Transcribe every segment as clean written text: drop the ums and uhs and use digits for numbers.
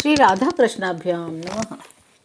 श्री राधा कृष्णाभ्याम नमः।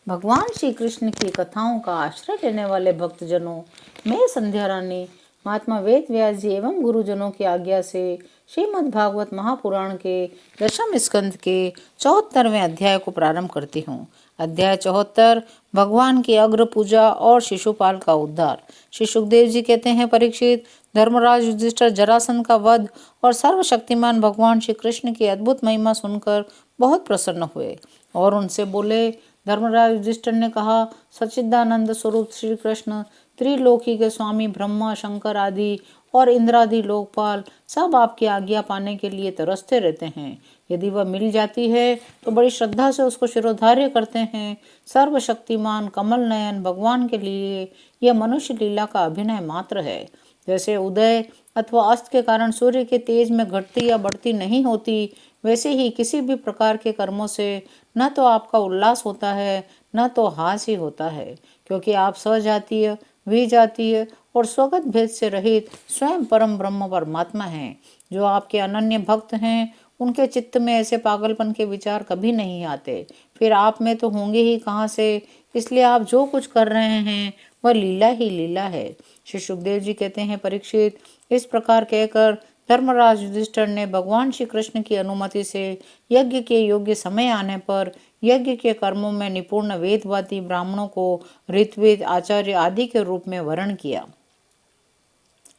भगवान श्री कृष्ण की कथाओं का आश्रय लेने वाले भक्तजनों, मैं संध्या रानी महात्मा वेद व्यास जी एवं गुरुजनों की आज्ञा से श्रीमद् भागवत महापुराण के दशम स्कंद के 74वें अध्याय को प्रारंभ करती हूँ। अध्याय 74 भगवान की अग्र पूजा और शिशुपाल का उद्धार। श्री सुखदेव जी कहते हैं, परीक्षित, धर्मराज युधिष्ठिर जरासंध का वध और सर्वशक्तिमान भगवान श्री कृष्ण की अद्भुत महिमा सुनकर बहुत प्रसन्न हुए और उनसे बोले। धर्मराज युधिष्ठिर ने कहा, सच्चिदानंद स्वरूप श्री कृष्ण त्रिलोकी के स्वामी ब्रह्मा शंकर आदि और इंद्रादि लोकपाल सब आपकी आज्ञा पाने के लिए तरसते रहते हैं। यदि वह मिल जाती है तो बड़ी श्रद्धा से उसको शिरोधार्य करते हैं। सर्वशक्तिमान कमल नयन भगवान के लिए यह मनुष्य लीला का अभिनय मात्र है। जैसे उदय अथवा अस्त के कारण सूर्य के तेज में घटती या बढ़ती नहीं होती, वैसे ही किसी भी प्रकार के कर्मों से न तो आपका उल्लास होता है न तो हास ही होता है, क्योंकि आप सजातीय विजातीय और स्वगत भेद से रहित स्वयं परम ब्रह्म परमात्मा हैं। जो आपके अनन्य भक्त हैं उनके चित्त में ऐसे पागलपन के विचार कभी नहीं आते, फिर आप में तो होंगे ही कहाँ से। इसलिए आप जो कुछ कर रहे हैं वह लीला ही लीला है। श्री सुखदेव जी कहते हैं, परीक्षित, इस प्रकार कहकर धर्मराज युधिष्ठिर ने भगवान श्री कृष्ण की अनुमति से यज्ञ के योग्य समय आने पर यज्ञ के कर्मों में निपुण वेदवादी ब्राह्मणों को ऋत्विज आचार्य आदि के रूप में वर्ण किया।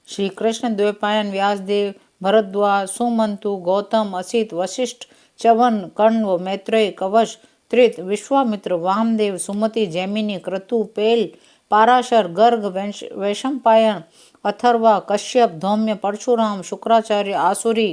श्री कृष्ण द्वैपायन व्यासदेव भरद्वाज सुमंतु गौतम असित वशिष्ठ चवन कण्व मैत्रेय कवच त्रित विश्वामित्र वामदेव सुमति जैमिनी क्रतु पेल पाराशर गर्ग वैशंपायन अथर्वा कश्यप धौम्य परशुराम शुक्राचार्य आसुरी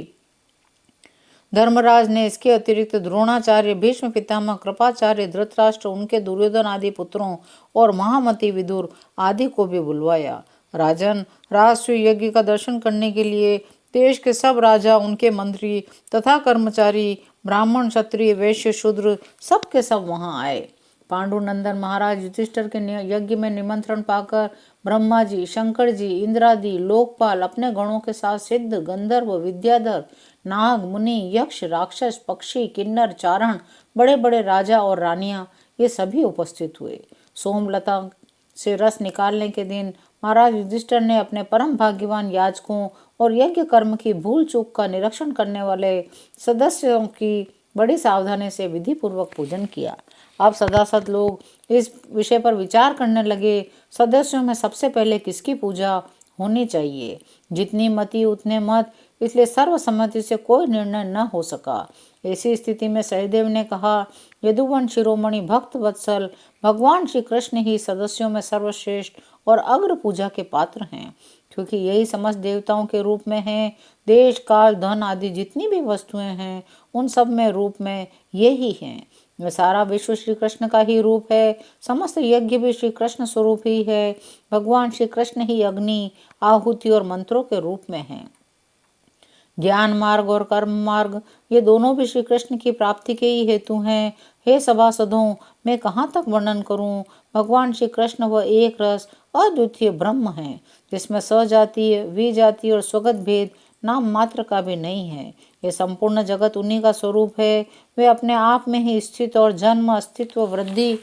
धर्मराज ने इसके अतिरिक्त द्रोणाचार्य भीष्म पितामह कृपाचार्य धृतराष्ट्र उनके दुर्योधन आदि पुत्रों और महामती विदुर आदि को भी बुलवाया। राजन, राष्ट्रीय यज्ञ का दर्शन करने के लिए देश के सब राजा उनके मंत्री तथा कर्मचारी ब्राह्मण क्षत्रिय वैश्य शूद्र सब के सब वहां आए। पांडुनंदन महाराज युधिष्ठिर के यज्ञ में निमंत्रण पाकर ब्रह्मा जी शंकर जी इंद्रादि लोकपाल अपने गणों के साथ सिद्ध गंधर्व विद्याधर नाग मुनि यक्ष राक्षस पक्षी किन्नर चारण बड़े बड़े राजा और रानियां ये सभी उपस्थित हुए। सोमलता से रस निकालने के दिन महाराज युधिष्ठिर ने अपने परम भाग्यवान याजकों और यज्ञ कर्म की भूल चूक का निरीक्षण करने वाले सदस्यों की बड़ी सावधानी से विधि पूर्वक पूजन किया। अब सदासद लोग इस विषय पर विचार करने लगे, सदस्यों में सबसे पहले किसकी पूजा होनी चाहिए। जितनी मति उतने मत, इसलिए सर्वसम्मति से कोई निर्णय न हो सका। ऐसी स्थिति में सहदेव ने कहा, यदुवन शिरोमणि भक्त वत्सल भगवान श्री कृष्ण ही सदस्यों में सर्वश्रेष्ठ और अग्र पूजा के पात्र हैं, क्योंकि यही समस्त देवताओं के रूप में हैं। देश काल धन आदि जितनी भी वस्तुएं हैं उन सब में रूप में ये ही हैं। वह सारा विश्व श्री कृष्ण का ही रूप है। समस्त यज्ञ भी श्री कृष्ण स्वरूप ही है। भगवान श्री कृष्ण ही अग्नि आहुति और मंत्रों के रूप में हैं। ज्ञान मार्ग और कर्म मार्ग ये दोनों भी श्री कृष्ण की प्राप्ति के ही हेतु हैं। हे सभासदों, मैं कहाँ तक वर्णन करूं। भगवान श्री कृष्ण वह एक रस अद्वितीय ब्रह्म है, जिसमें सजातीय विजातीय और स्वगत भेद नाम मात्र का भी नहीं है। ये संपूर्ण जगत उन्हीं का स्वरूप है। वे अपने आप में ही स्थित और जन्म अस्तित्व वृद्धि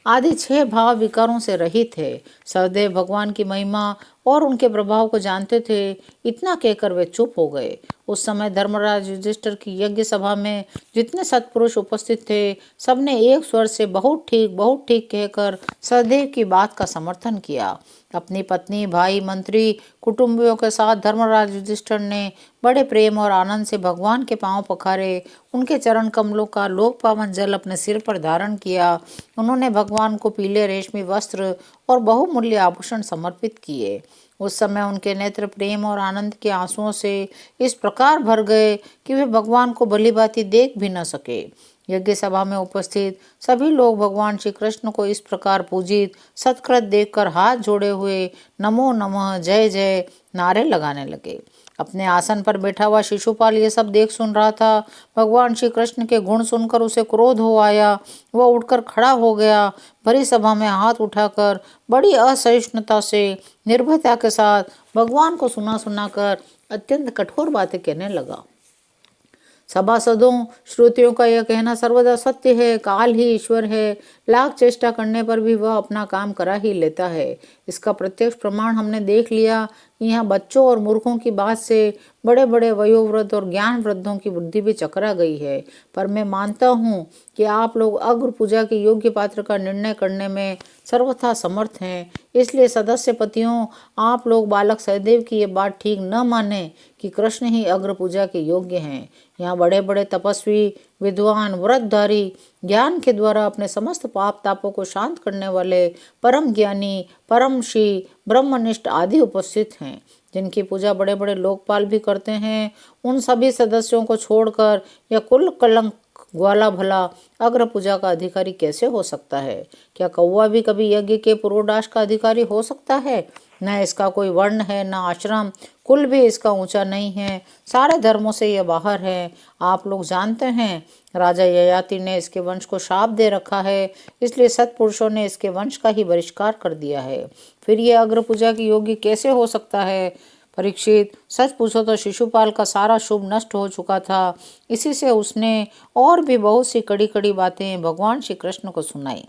आदि 6 भाव विकारों से रहित है। सहदेव भगवान की महिमा और उनके प्रभाव को जानते थे। इतना कहकर वे चुप हो गए। उस समय धर्मराज युधिष्ठिर की यज्ञ सभा में जितने सत्पुरुष उपस्थित थे, सबने एक स्वर से बहुत ठीक कहकर सहदेव की बात का समर्थन किया। अपनी पत्नी भाई मंत्री कुटुंबियों के साथ धर्मराज युधिष्ठिर ने बड़े प्रेम और आनंद से भगवान के पांव पखारे। उनके चरण कमलों का लोक पावन जल अपने सिर पर धारण किया। उन्होंने भगवान को पीले रेशमी वस्त्र और बहुमूल्य आभूषण समर्पित किए। उस समय उनके नेत्र प्रेम और आनंद के आंसुओं से इस प्रकार भर गए कि वे भगवान को भलीभांति देख भी न सके। यज्ञ सभा में उपस्थित सभी लोग भगवान श्री कृष्ण को इस प्रकार पूजित सत्कृत देखकर हाथ जोड़े हुए नमो नमः जय जय नारे लगाने लगे। अपने आसन पर बैठा हुआ शिशुपाल ये सब देख सुन रहा था। भगवान श्री कृष्ण के गुण सुनकर उसे क्रोध हो आया। वह उठकर खड़ा हो गया। भरी सभा में हाथ उठाकर बड़ी असहिष्णुता से निर्भयता के साथ भगवान को सुना सुनाकर अत्यंत कठोर बातें कहने लगा। सभासदों, श्रोतियों का यह कहना सर्वदा सत्य है, काल ही ईश्वर है, लाख चेष्टा करने पर भी वह अपना काम करा ही लेता है। इसका प्रत्यक्ष प्रमाण हमने देख लिया कि यहाँ बच्चों और मूर्खों की बात से बड़े बड़े वयोवृद्ध और ज्ञान वृद्धों की बुद्धि भी चकरा गई है। पर मैं मानता हूँ कि आप लोग अग्र पूजा के योग्य पात्र का निर्णय करने में सर्वथा समर्थ हैं। इसलिए सदस्य पतियों, आप लोग बालक सहदेव की ये बात ठीक न माने कि कृष्ण ही अग्र पूजा के योग्य हैं। यहाँ बड़े बड़े तपस्वी, विद्वान, व्रतधारी, ज्ञान के द्वारा अपने समस्त पाप तापों को शांत करने वाले परम ज्ञानी, परम श्री, ब्रह्मनिष्ठ आदि उपस्थित हैं, जिनकी पूजा बड़े बड़े लोकपाल भी करते हैं। उन सभी सदस्यों को छोड़कर यह कुल कलंक ग्वाला भला अग्र पूजा का अधिकारी कैसे हो सकता है? क्या कौवा भी कभी यज्ञ के पूर्वोडाश का अधिकारी हो सकता है? न इसका कोई वर्ण है, न आश्रम, कुल भी इसका ऊंचा नहीं है, सारे धर्मों से यह बाहर है। आप लोग जानते हैं, राजा ययाति ने इसके वंश को शाप दे रखा है, इसलिए सत्पुरुषों ने इसके वंश का ही बहिष्कार कर दिया है। फिर यह अग्र पूजा की योग्य कैसे हो सकता है? परीक्षित, सच पूछो तो शिशुपाल का सारा शुभ नष्ट हो चुका था। इसी से उसने और भी बहुत सी कड़ी कड़ी बातें भगवान श्री कृष्ण को सुनाई।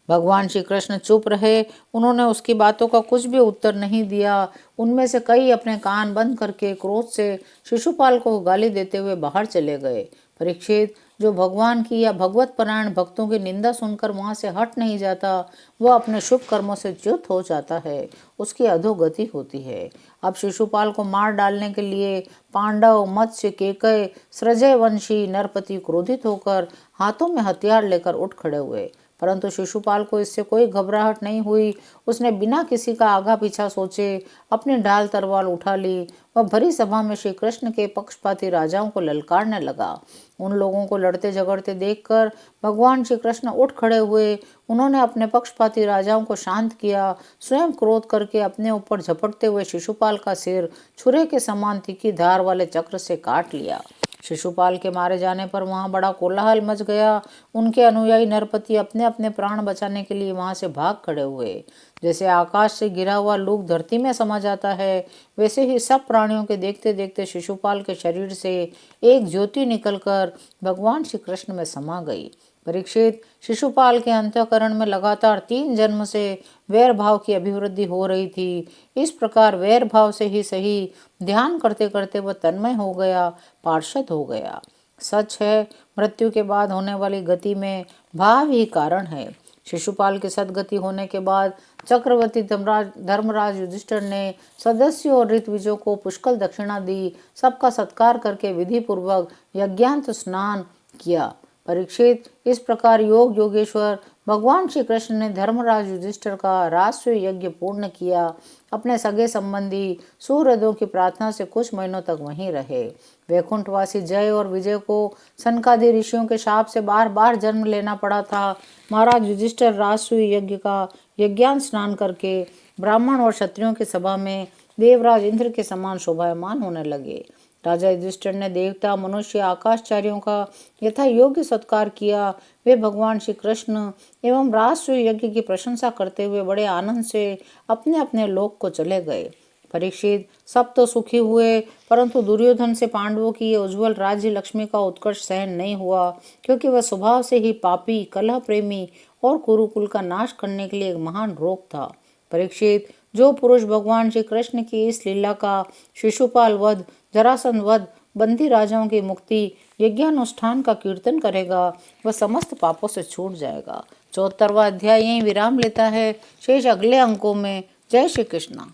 भगवान श्री कृष्ण चुप रहे, उन्होंने उसकी बातों का कुछ भी उत्तर नहीं दिया। उनमें से कई अपने कान बंद करके क्रोध से शिशुपाल को गाली देते हुए बाहर चले गए। परीक्षित, जो भगवान की या भगवत परायण भक्तों की निंदा सुनकर वहां से हट नहीं जाता, वह अपने शुभ कर्मों से च्युत हो जाता है, उसकी अधोगति होती है। अब शिशुपाल को मार डालने के लिए पांडव, मत्स्य, केकय, सृजय वंशी नरपति क्रोधित होकर हाथों में हथियार लेकर उठ खड़े हुए, परंतु शिशुपाल को इससे कोई घबराहट नहीं हुई। उसने बिना किसी का आगा पीछा सोचे अपनी ढाल तलवार उठा ली। वह भरी सभा में श्री कृष्ण के पक्षपाती राजाओं को ललकारने लगा। उन लोगों को लड़ते झगड़ते देखकर भगवान श्री कृष्ण उठ खड़े हुए। उन्होंने अपने पक्षपाती राजाओं को शांत किया, स्वयं क्रोध करके अपने ऊपर झपटते हुए शिशुपाल का सिर छुरे के समान तीखी धार वाले चक्र से काट लिया। शिशुपाल के मारे जाने पर वहां बड़ा कोलाहल मच गया। उनके अनुयायी नरपति अपने अपने प्राण बचाने के लिए वहां से भाग खड़े हुए। जैसे आकाश से गिरा हुआ लूक धरती में समा जाता है, वैसे ही सब प्राणियों के देखते देखते शिशुपाल के शरीर से एक ज्योति निकलकर भगवान श्री कृष्ण में समा गई। परीक्षित, शिशुपाल के अंतःकरण में लगातार 3 जन्म से वैर भाव की अभिवृद्धि हो रही थी। इस प्रकार वैर भाव से ही सही ध्यान करते करते वह तन्मय हो गया, पार्षद हो गया। सच है, मृत्यु के बाद होने वाली गति में भाव ही कारण है। शिशुपाल के सदगति होने के बाद चक्रवर्ती धर्मराज युधिष्ठिर ने सदस्यों और ऋत्विजों को पुष्कल दक्षिणा दी, सबका सत्कार करके विधि पूर्वक यज्ञांत स्नान किया। परीक्षित, इस प्रकार योग योगेश्वर भगवान श्री कृष्ण ने धर्मराज युधिष्ठिर का राजसूय यज्ञ पूर्ण किया। अपने सगे संबंधी सुहृदों की प्रार्थना से कुछ महीनों तक वहीं रहे। वैकुंठवासी जय और विजय को सनकादि ऋषियों के शाप से बार बार जन्म लेना पड़ा था। महाराज युधिष्ठिर राजसूय यज्ञ का यज्ञान स्नान करके ब्राह्मण और क्षत्रियों की सभा में देवराज इंद्र के समान शोभायमान होने लगे। राजा युधिष्ठिर ने देवता, मनुष्य, आकाशचार्यों का यथा योग्य सत्कार किया। वे भगवान श्री कृष्ण एवं राजसूय यज्ञ की प्रशंसा करते हुए बड़े आनंद से अपने अपने लोक को चले गए। परीक्षित, सब तो सुखी हुए, परंतु दुर्योधन से पांडवों की ये उज्जवल राज्य लक्ष्मी का उत्कर्ष सहन नहीं हुआ, क्योंकि वह स्वभाव से ही पापी, कलह प्रेमी और कुरुकुल का नाश करने के लिए एक महान रोग था। परीक्षित, जो पुरुष भगवान श्री कृष्ण की इस लीला का, शिशुपाल वध, जरासंध वध, बंदी राजाओं की मुक्ति, यज्ञानुष्ठान का कीर्तन करेगा, वह समस्त पापों से छूट जाएगा। 74वां अध्याय यहीं विराम लेता है। शेष अगले अंकों में। जय श्री कृष्ण।